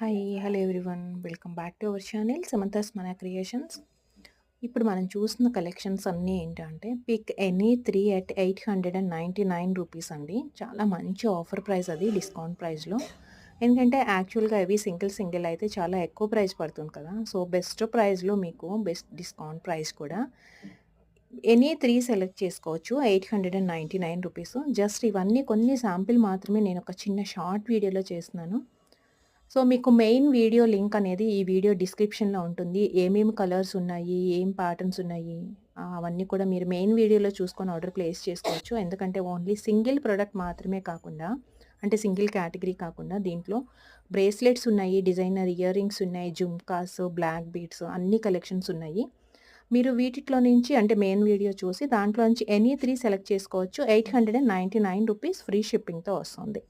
Hi! Hello everyone. Welcome back to our channel Samantha's మన creations. ఇప్పుడు మనం చూస్తున్న కలెక్షన్స్ అన్నీ ఏంటంటే పిక్ ఎనీ 3 ఎట్ రూ. 899 అండి. చాలా మంచి ఆఫర్ ప్రైస్ అది డిస్కౌంట్ ప్రైస్‌లో. ఎందుకంటే యాక్చువల్‌గా ఇవి సింగిల్ అయితే చాలా ఎక్కువ ప్రైస్ పడుతుంది కదా! సో, బెస్ట్ ప్రైస్‌లో మీకు బెస్ట్ డిస్కౌంట్ ప్రైస్ కూడా ఎనీ 3 సెలెక్ట్ చేసుకోవచ్చు. రూ. 899. జస్ట్ ఇవన్నీ కొన్ని శాంపిల్ మాత్రమే నేను ఒక చిన్న షార్ట్ వీడియోలో చేస్తున్నాను. సో, మీకు మెయిన్ వీడియో లింక్ అనేది ఈ వీడియో డిస్క్రిప్షన్‌లో ఉంటుంది. ఏమేమి కలర్స్ ఉన్నాయి, ఏం ప్యాటర్న్స్ ఉన్నాయి, అవన్నీ కూడా మీరు మెయిన్ వీడియోలో చూసుకొని ఆర్డర్ ప్లేస్ చేసుకోవచ్చు. ఎందుకంటే ఓన్లీ సింగిల్ ప్రొడక్ట్ మాత్రమే కాకుండా అంటే సింగిల్ కేటగిరీ కాకుండా దీంట్లో బ్రేస్లెట్స్ ఉన్నాయి, డిజైనర్ ఇయర్ రింగ్స్ ఉన్నాయి, జుమ్కాస్, బ్లాక్ బీడ్స్ అన్ని కలెక్షన్స్ ఉన్నాయి. మీరు వీటిట్లో నుంచి అంటే మెయిన్ వీడియో చూసి దాంట్లో నుంచి ఎనీ 3 సెలెక్ట్ చేసుకోవచ్చు. రూ. 899 ఫ్రీ షిప్పింగ్‌తో వస్తుంది.